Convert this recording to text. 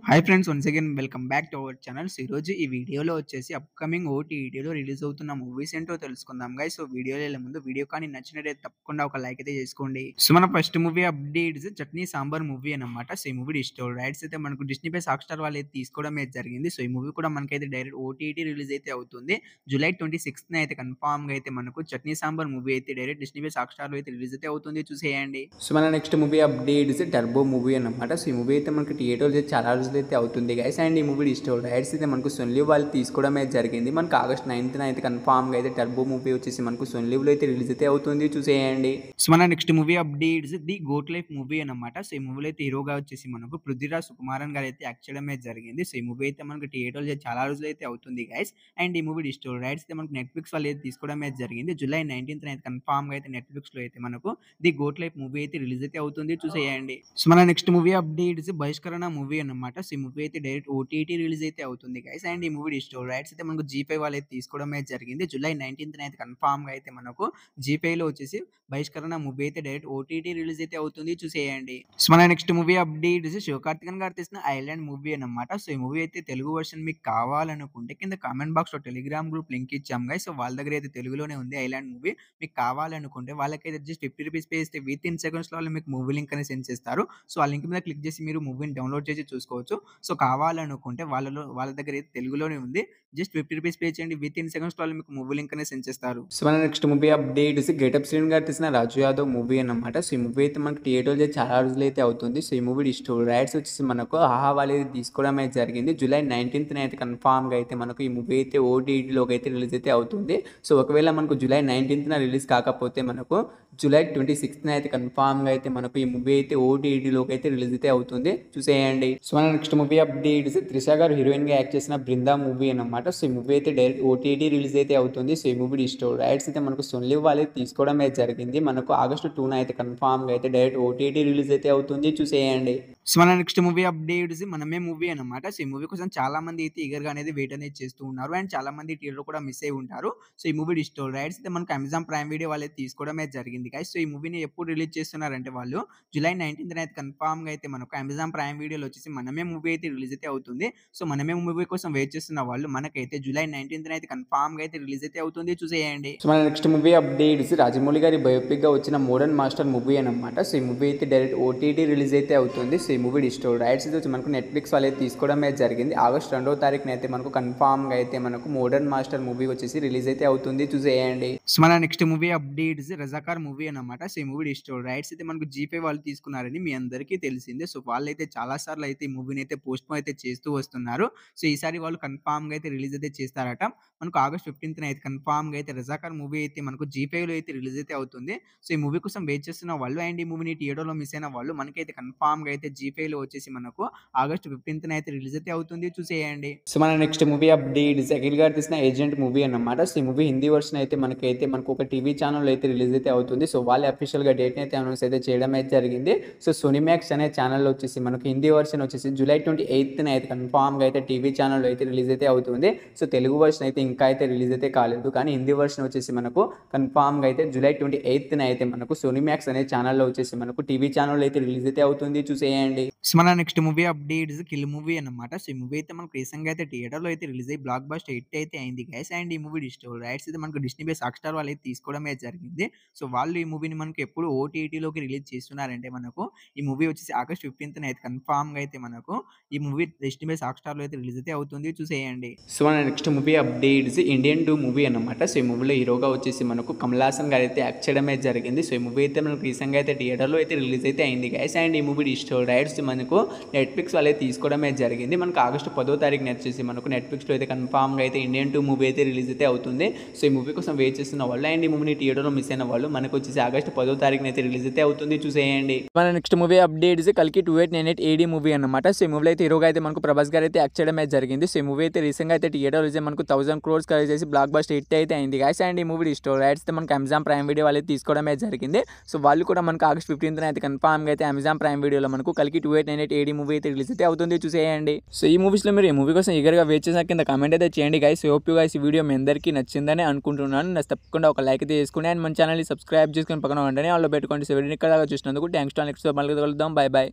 Hi friends, once again welcome back to our channels. ఈరోజు ఈ వీడియోలో వచ్చేసి అప్కమింగ్ ఓటీటీలో రిలీజ్ అవుతున్న మూవీస్ ఏంటో తెలుసుకుందాం గైస్. సో వీడియోలో వెళ్ళే ముందు వీడియో కానీ నచ్చినట్లయితే తప్పకుండా ఒక లైక్ అయితే చేసుకోండి. సో మన first movie updates chutney sambar movie అనమాట. సో ఈ మూవీ డిజిటల్ రైట్స్ అయితే మనకు డిస్నీ ప్లస్ హాట్‌స్టార్ వాళ్ళు అయితే తీసుకోవడం అయితే జరిగింది. సో ఈ మూవీ కూడా మనకైతే డైరెక్ట్ ఓటీటీ రిలీజ్ అయితే అవుతుంది. జూలై 26న అయితే కన్ఫర్మ్‌గా అయితే మనకు చట్నీ సాంబార్ మూవీ అయితే డైరెక్ట్ డిస్నీ ప్లస్ హాట్‌స్టార్‌లో అయితే రిలీజ్ అయితే అవుతుంది. చూసేయండి. సో మన next movie updates turbo movie అనమాట. సో ఈ మూవీ అయితే మనకి థియేటర్‌లో చాలా రోజులు అయితే అవుతుంది గైస్. అండ్ ఈ మూవీ డిజిటల్ రైట్స్ అయితే మనకు సోనీ వాళ్ళు తీసుకోవడం అయితే జరిగింది. మనకు ఆగస్ట్ 9న అయితే కన్ఫర్మ్‌గా అయితే టర్బో మూవీ వచ్చేసి మనకు సోనీలో అయితే రిలీజ్ అయితే అవుతుంది. చూసేయండి. సో మన next movie updates the goat life movie అనమాట. సో ఈ మూవీలో అయితే హీరోగా వచ్చేసి మనకు పృథ్వీరాజ్ సుకుమారన్ గారు అయితే యాక్ట్ చేయడం అయితే జరిగింది. సో ఈ మూవీ అయితే మనకు థియేటర్‌లో చాలా రోజులు అయితే అవుతుంది గైస్. అండ్ ఈ మూవీ డిజిటల్ రైట్స్ అయితే మనకు నెట్‌ఫ్లిక్స్ వాళ్ళు అయితే తీసుకోవడం అయితే జరిగింది. జూలై 19న అయితే కన్ఫర్మ్‌గా అయితే నెట్‌ఫ్లిక్స్‌లో అయితే మనకు ది గోట్ లైఫ్ మూవీ అయితే రిలీజ్ అయితే అవుతుంది. చూసేయండి. సో మన నెక్స్ట్ మూవీ అప్డేట్స్ బహిష్కరణ మూవీ అనమాట. సో ఈ మూవీ అయితే డైరెక్ట్ ఓటీటీ రిలీజ్ అయితే అవుతుంది గైస్. అండ్ ఈ మూవీ డిజిటల్ రైట్స్ అయితే మనకు జీ5 వాళ్ళు అయితే తీసుకోవడం అయితే జరిగింది. జూలై 19న అయితే కన్ఫర్మ్‌గా అయితే మనకు జీ5లో వచ్చేసి బహిష్కరణ మూవీ అయితే డైరెక్ట్ ఓటీటీ రిలీజ్ అయితే అవుతుంది. చూసేయండి. సో మన నెక్స్ట్ మూవీ అప్డేట్స్ శివకార్తికేయన్ గారు తీసిన ఐలాండ్ మూవీ అనమాట. సో ఈ మూవీ అయితే తెలుగు వర్షన్ మీకు కావాలనుకుంటే కింద కామెంట్ బాక్స్‌లో టెలిగ్రామ్ గ్రూప్ లింక్ ఇచ్చాం గైస్. సో వాళ్ళ దగ్గర అయితే తెలుగులోనే ఉంది ఐలాండ్ మూవీ. మీకు కావాలనుకుంటే వాళ్ళకైతే జస్ట్ ₹50 పే చేస్తే వితిన్ సెకండ్స్‌లో వాళ్ళు మీకు మూవీ లింక్ అనేది సెండ్ చేస్తారు. సో ఆ లింక్ మీద క్లిక్ చేసి మీరు మూవీని డౌన్‌లోడ్ చేసి చూసుకోవచ్చు. సో కావాలనుకుంటే వాళ్ళ దగ్గర అయితే తెలుగులోనే ఉంది. జస్ట్ ₹50 పే చేయండి. వితిన్ సెకండ్స్‌లో వాళ్ళు మీకు మూవీ లింక్ అనేది సెండ్ చేస్తారు. సో మన next movie updates getup Srinu గారు తీసిన రాజు యాదవ్ మూవీ అన్నమాట. సో ఈ మూవీ అయితే మనకి థియేటర్‌లో చాలా రోజులు అయితే అవుతుంది. సో ఈ మూవీ డిజిటల్ రైట్స్ వచ్చేసి మనకు ఆహా వాళ్ళు అయితే తీసుకోవడం అయితే జరిగింది. జూలై 19న అయితే కన్ఫర్మ్‌గా అయితే మనకు ఈ మూవీ అయితే ఓటీటీలోకి అయితే రిలీజ్ అయితే అవుతుంది. సో ఒకవేళ మనకు జూలై 19న రిలీజ్ కాకపోతే మనకు జూలై 26న అయితే కన్ఫర్మ్‌గా అయితే మనకు ఈ మూవీ అయితే ఓటీటీలోకి అయితే రిలీజ్ అయితే అవుతుంది. చూసేయండి. సో మన నెక్స్ట్ మూవీ అప్డేట్స్ త్రిష గారు హీరోయిన్‌గా యాక్ట్ చేసిన బృందా మూవీ అన్నమాట. సో ఈ మూవీ అయితే డైరెక్ట్ ఓటీటీ రిలీజ్ అయితే అవుతుంది. సో ఈ మూవీ డిజిటల్ రైట్స్ అయితే మనకు సోనీ వాళ్ళు తీసుకోవడం అయితే జరిగింది. మనకు ఆగస్ట్ 2న అయితే కన్ఫర్మ్‌గా అయితే డైరెక్ట్ ఓటీటీ రిలీజ్ అయితే అవుతుంది. చూసేయండి. సో మన నెక్స్ట్ మూవీ అప్డేట్స్ మనమే మూవీ అన్నమాట. సో ఈ మూవీ కోసం చాలా మంది అయితే ఈగర్‌గా అనేది వెయిట్ అనేది చేస్తూ ఉన్నారు. అండ్ చాలా మంది థియేటర్‌లో కూడా మిస్ అయ్యి ఉంటారు. సో ఈ మూవీ డిజిటల్ రైట్స్ అయితే మనకు అమెజాన్ ప్రైమ్ వీడియో వాళ్ళు అయితే తీసుకోవడం అయితే జరిగింది గైస్. సో ఈ మూవీని ఎప్పుడు రిలీజ్ చేస్తున్నారంటే వాళ్ళు జూలై 19న అయితే కన్ఫర్మ్‌గా అయితే మనకు అమెజాన్ ప్రైమ్ వీడియోలో వచ్చేసి మనమే మూవీ అయితే రిలీజ్ అయితే అవుతుంది. సో మనమే మూవీ కోసం వెయిట్ చేస్తున్న వాళ్ళు మనకైతే జూలై 19న అయితే కన్ఫర్మ్‌గా అయితే రిలీజ్ అయితే అవుతుంది. చూసేయండి. సో మన నెక్స్ట్ మూవీ అప్డేట్స్ రాజమౌళి గారి బయోపిక్‌గా వచ్చిన మోడర్న్ మాస్టర్ మూవీ అన్నమాట. సో ఈ మూవీ అయితే డైరెక్ట్ ఓటీటీ రిలీజ్ అయితే అవుతుంది. సో ఈ మూవీ డిజిటల్ రైట్స్ అయితే మనకు నెట్‌ఫ్లిక్స్ వాళ్ళు అయితే తీసుకోవడం అయితే జరిగింది. ఆగస్ట్ 2వ తారీఖున అయితే మనకు కన్ఫర్మ్‌గా అయితే మనకు మోడర్న్ మాస్టర్ మూవీ వచ్చేసి రిలీజ్ అయితే అవుతుంది. చూసేయండి. సో మన next movie updates Razakar movie అన్నమాట. సో ఈ మూవీ డిజిటల్ రైట్స్ అయితే మనకు జీ5 వాళ్ళు తీసుకున్నారని మీ అందరికీ తెలిసిందే. సో వాళ్ళైతే చాలా సార్లు అయితే ఈ మూవీని అయితే పోస్ట్‌పోన్ అయితే చేస్తూ వస్తున్నారు. సో ఈసారి వాళ్ళు కన్ఫర్మ్‌గా అయితే రిలీజ్ అయితే చేస్తారట. మనకు ఆగస్ట్ 15న అయితే కన్ఫర్మ్‌గా అయితే రజాకార్ మూవీ అయితే మనకు జీ5లో అయితే రిలీజ్ అయితే అవుతుంది. సో ఈ మూవీ కోసం వెయిట్ చేస్తున్న వాళ్ళు అండ్ ఈ మూవీని థియేటర్‌లో మిస్ అయిన వాళ్ళు మనకైతే కన్ఫర్మ్‌గా అయితే జీ5లో వచ్చేసి మనకు ఆగస్ట్ 15న అయితే రిలీజ్ అయితే అవుతుంది. చూసేయండి. సో మన నెక్స్ట్ మూవీ అప్డేట్స్ అఖిల్ గారు తీసిన ఏజెంట్ మూవీ అన్నమాట. సో ఈ మూవీ హిందీ వర్షన్ అయితే మనకు ఒక టీవీ ఛానెల్‌లో అయితే రిలీజ్ అయితే అవుతుంది. సో వాళ్ళే అఫీషియల్‌గా డేట్‌ని అయితే అనౌన్స్ అయితే చేయడం అయితే జరిగింది. సో సోనీ మ్యాక్స్ అనే ఛానెల్‌లో వచ్చేసి మనకు హిందీ వర్షన్ వచ్చేసి జూలై 28న అయితే కన్ఫర్మ్‌గా అయితే టీవీ ఛానెల్‌లో అయితే రిలీజ్ అయితే అవుతుంది. సో తెలుగు వర్షన్ అయితే ఇంకా అయితే రిలీజ్ అయితే కాలేదు. కానీ హిందీ వర్షన్ వచ్చేసి మనకు కన్ఫర్మ్‌గా అయితే జూలై 28న అయితే మనకు సోనీ మ్యాక్స్ అనే ఛానెల్‌లో వచ్చేసి మనకు టీవీ ఛానెల్‌లో అయితే రిలీజ్ అయితే అవుతుంది. చూసేయండి. సో మన next movie updates kill movie అన్నమాట. సో ఈ మూవీ అయితే మనకు రీసెంట్‌గా అయితే థియేటర్‌లో అయితే రిలీజ్ అయ్యి బ్లాక్ బస్టర్ హిట్ అయితే అయింది గైస్. అండ్ ఈ మూవీ డిజిటల్ రైట్స్ అయితే మనకు డిస్నీ ప్లస్ హాట్‌స్టార్ వాళ్ళు అయితే తీసుకోవడం అయితే జరిగింది. సో వాళ్ళు ఈ మూవీని మనకు ఎప్పుడు ఓటీటీలోకి రిలీజ్ చేస్తున్నారంటే మనకు ఈ మూవీ వచ్చేసి ఆగస్ట్ 15న అయితే కన్ఫర్మ్‌గా అయితే మనకు ఈ మూవీ డిస్నీ ప్లస్ హాట్‌స్టార్‌లో అయితే రిలీజ్ అయితే అవుతుంది. చూసేయండి. సో మన next movie updates Indian 2 movie అన్నమాట. సో ఈ మూవీలో హీరోగా వచ్చేసి మనకు కమల్ హాసన్ గారు అయితే యాక్ట్ చేయడం అయితే జరిగింది. సో ఈ మూవీ అయితే మనకు రీసెంట్‌గా అయితే థియేటర్‌లో అయితే రిలీజ్ అయితే అయింది గైస్. అండ్ ఈ మూవీ డిజిటల్ రైట్స్ మనకు నెట్‌ఫ్లిక్స్ వాళ్ళు అయితే తీసుకోవడం అయితే జరిగింది. మనకు ఆగస్ట్ 10వ తారీఖున వచ్చేసి మనకు నెట్‌ఫ్లిక్స్‌లో అయితే కన్ఫర్మ్‌గా అయితే ఇండియన్ 2 మూవీ అయితే రిలీజ్ అయితే అవుతుంది. సో ఈ మూవీ కోసం వెయిట్ చేస్తున్న వాళ్ళు అండ్ ఈ మూవీని థియేటర్‌లో మిస్ అయిన వాళ్ళు మనకు వచ్చేసి ఆగస్ట్ 10వ తారీఖున అయితే రిలీజ్ అయితే అవుతుంది. చూసేయండి. మన నెక్స్ట్ మూవీ అప్డేట్స్ కల్కి 2898 ఏడీ మూవీ అన్నమాట. సో ఈ మూవీలో అయితే హీరోగా అయితే మనకు ప్రభాస్ గారు అయితే యాక్ట్ చేయడం అయితే జరిగింది. సో ఈ మూవీ అయితే రీసెంట్‌గా అయితే థియేటర్‌లో రిలీజ్ మనకు 1000 క్రోర్స్ కలెక్ట్ చేసి బ్లాక్ బస్టర్ హిట్ అయితే అయింది గైస్. అండ్ ఈ మూవీ డిజిటల్ రైట్స్ అయితే మనకు అమెజాన్ ప్రైమ్ వీడియో వాళ్ళు తీసుకోవడం అయితే జరిగింది. సో వాళ్ళు కూడా మనకు ఆగస్ట్ 15న అయితే కన్ఫర్మ్‌గా అయితే అమెజాన్ ప్రైమ్ వీడియోలో మనకు కల్కి 2898 ఏడీ మూవీ అయితే రిలీజ్ అయితే అవుతుంది. చూసేయండి. సో ఈ మూవీస్‌లో మీరు ఈ మూవీ కోసం ఈగర్‌గా వెయిట్ చేసిన కింద కామెంట్ అయితే చేయండి గైస్. హోప్ యు గైస్ ఈ వీడియో మీ అందరికీ నచ్చిందని అనుకుంటున్నాను. తప్పకుండా ఒక లైక్ అయితే చేసుకోండి అండ్ మన ఛానల్‌ని సబ్స్క్రైబ్ చేసుకొని పక్కన వెంటనే ఆల్లో పెట్టుకోండి. సో వీడియోని ఇక్కడ దాకా చూసినందుకు థాంక్స్ టు ఆల్. నెక్స్ట్ మళ్ళీ కలుద్దాం. By by.